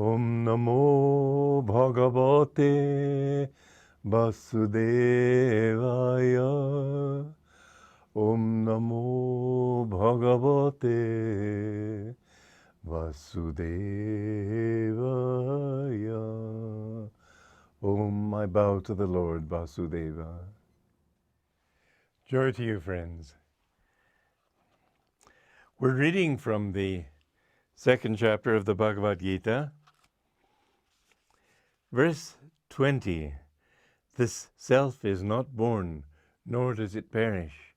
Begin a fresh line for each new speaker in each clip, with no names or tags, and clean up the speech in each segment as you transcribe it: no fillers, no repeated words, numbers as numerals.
Om Namo Bhagavate Vasudevaya. Om Namo Bhagavate Vasudevaya. Om, I bow to the Lord Vasudeva. Joy to you, friends. We're reading from the second chapter of the Bhagavad Gita, verse 20. This self is not born, nor does it perish.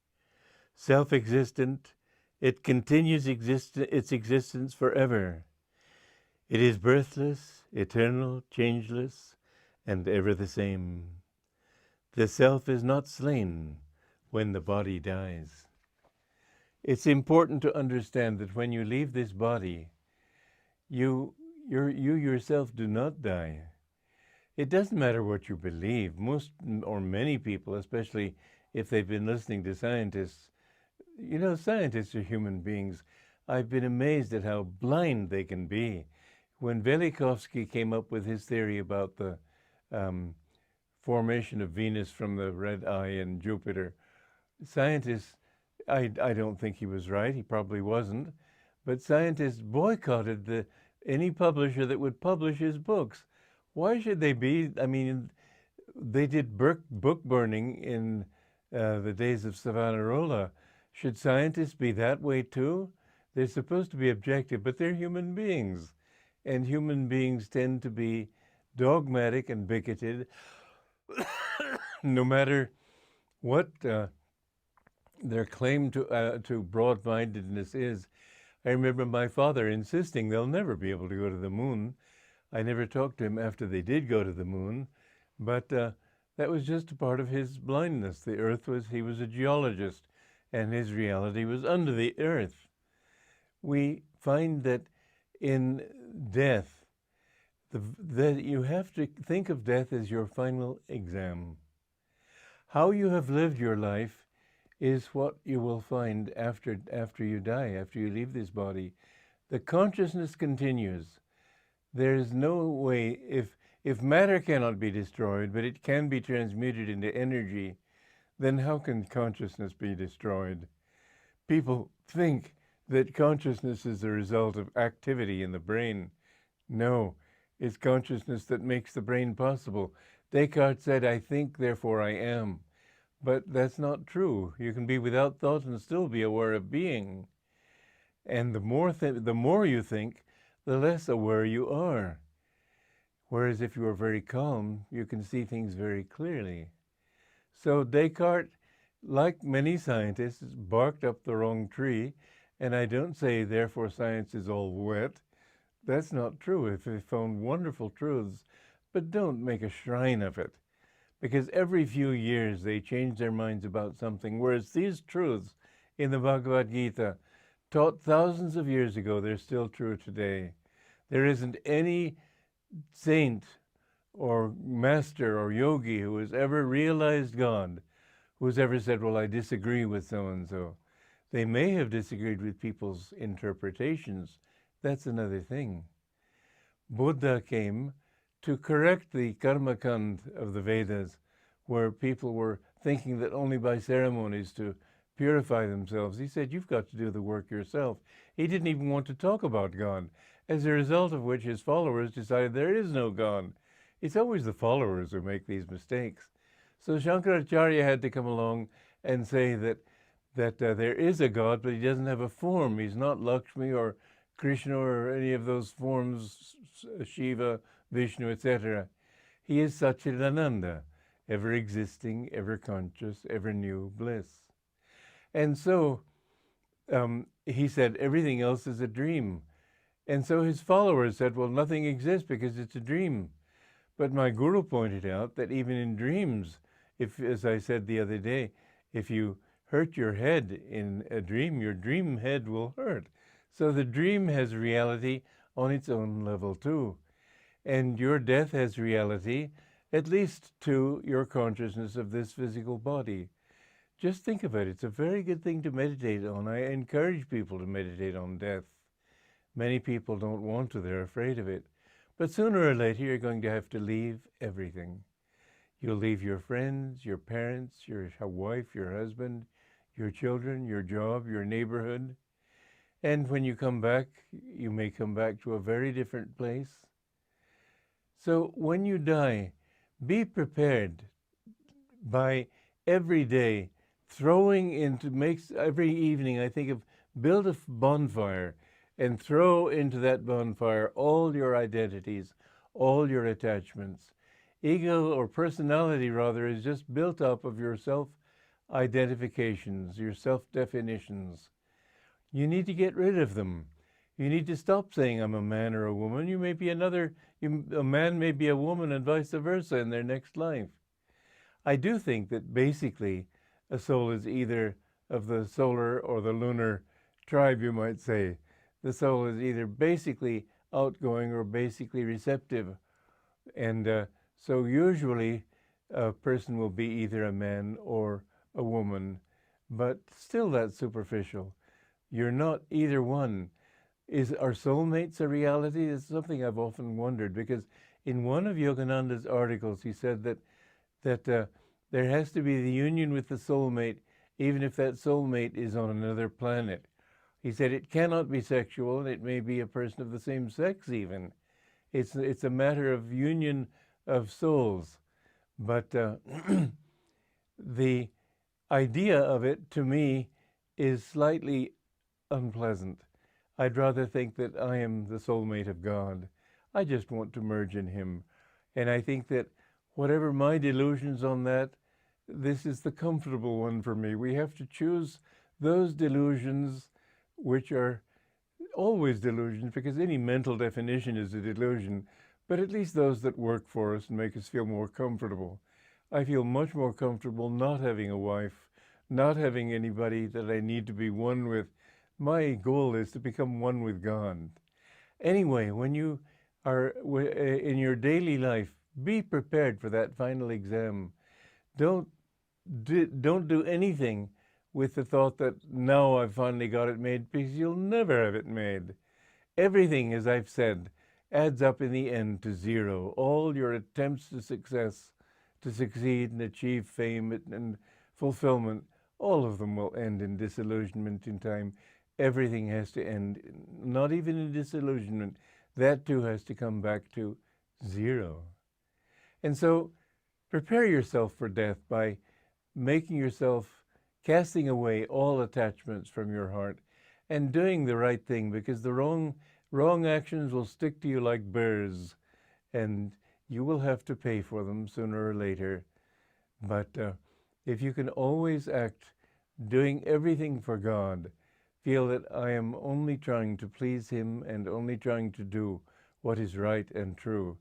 Self-existent, it continues its existence forever. It is birthless, eternal, changeless, and ever the same. The self is not slain when the body dies. It's important to understand that when you leave this body, you yourself do not die. It doesn't matter what you believe. Most or many people, especially if they've been listening to scientists, scientists are human beings. I've been amazed at how blind they can be. When Velikovsky came up with his theory about the formation of Venus from the red eye in Jupiter, scientists, I don't think he was right, he probably wasn't, but scientists boycotted any publisher that would publish his books. Why should they be? I mean, they did book burning in the days of Savonarola. Should scientists be that way too? They're supposed to be objective, but they're human beings. And human beings tend to be dogmatic and bigoted, no matter what their claim to broad-mindedness is. I remember my father insisting they'll never be able to go to the moon. I never talked to him after they did go to the moon, but that was just a part of his blindness. The earth he was a geologist, and his reality was under the earth. We find that in death, that you have to think of death as your final exam. How you have lived your life is what you will find after you die, after you leave this body. The consciousness continues. There is no way, if matter cannot be destroyed, but it can be transmuted into energy, then how can consciousness be destroyed? People think that consciousness is the result of activity in the brain. No, it's consciousness that makes the brain possible. Descartes said, "I think, therefore I am." But that's not true. You can be without thought and still be aware of being. And the more you think, the less aware you are. Whereas if you are very calm, you can see things very clearly. So Descartes, like many scientists, barked up the wrong tree. And I don't say, therefore, science is all wet. That's not true. If they found wonderful truths, but don't make a shrine of it. Because every few years they change their minds about something, whereas these truths in the Bhagavad Gita, taught thousands of years ago, they're still true today. There isn't any saint or master or yogi who has ever realized God, who has ever said, well, I disagree with so-and-so. They may have disagreed with people's interpretations. That's another thing. Buddha came to correct the karma kand of the Vedas, where people were thinking that only by ceremonies to purify themselves. He said, you've got to do the work yourself. He didn't even want to talk about God, as a result of which his followers decided there is no God. It's always the followers who make these mistakes. So Shankaracharya had to come along and say that there is a God, but he doesn't have a form. He's not Lakshmi or Krishna or any of those forms, Shiva, Vishnu, etc. He is Satchidananda, ever existing, ever conscious, ever new bliss. And so he said everything else is a dream. And so his followers said, well, nothing exists because it's a dream. But my guru pointed out that even in dreams, if, as I said the other day, if you hurt your head in a dream, your dream head will hurt. So the dream has reality on its own level too. And your death has reality, at least to your consciousness of this physical body. Just think of it. It's a very good thing to meditate on. I encourage people to meditate on death. Many people don't want to. They're afraid of it. But sooner or later, you're going to have to leave everything. You'll leave your friends, your parents, your wife, your husband, your children, your job, your neighborhood. And when you come back, you may come back to a very different place. So when you die, be prepared by every day throwing into, every evening I think of, build a bonfire and throw into that bonfire all your identities, all your attachments. Ego, or personality rather, is just built up of your self-identifications, your self-definitions. You need to get rid of them. You need to stop saying I'm a man or a woman. You may be a man may be a woman and vice versa in their next life. I do think that basically a soul is either of the solar or the lunar tribe, you might say. The soul is either basically outgoing or basically receptive. And so usually a person will be either a man or a woman, but still that's superficial. You're not either one. Are soulmates a reality? It's something I've often wondered, because in one of Yogananda's articles he said that there has to be the union with the soulmate, even if that soulmate is on another planet. He said it cannot be sexual, and it may be a person of the same sex even. It's a matter of union of souls. But the idea of it, to me, is slightly unpleasant. I'd rather think that I am the soulmate of God. I just want to merge in him. And I think that whatever my delusions on that, this is the comfortable one for me. We have to choose those delusions which are always delusions, because any mental definition is a delusion, but at least those that work for us and make us feel more comfortable. I feel much more comfortable not having a wife, not having anybody that I need to be one with. My goal is to become one with God. Anyway, when you are in your daily life, be prepared for that final exam. Don't do anything with the thought that now I've finally got it made, because you'll never have it made. Everything, as I've said, adds up in the end to zero. All your attempts to succeed and achieve fame and fulfillment, all of them will end in disillusionment in time. Everything has to end, not even in disillusionment. That too has to come back to zero. And so prepare yourself for death by casting away all attachments from your heart and doing the right thing, because the wrong actions will stick to you like burrs, and you will have to pay for them sooner or later. But if you can always act doing everything for God, feel that I am only trying to please him and only trying to do what is right and true,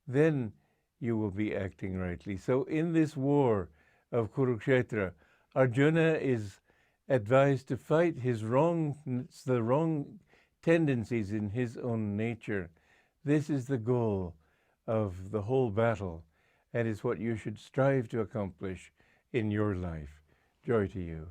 then you will be acting rightly. So in this war of Kurukshetra, Arjuna is advised to fight the wrong tendencies in his own nature. This is the goal of the whole battle, and is what you should strive to accomplish in your life. Joy to you.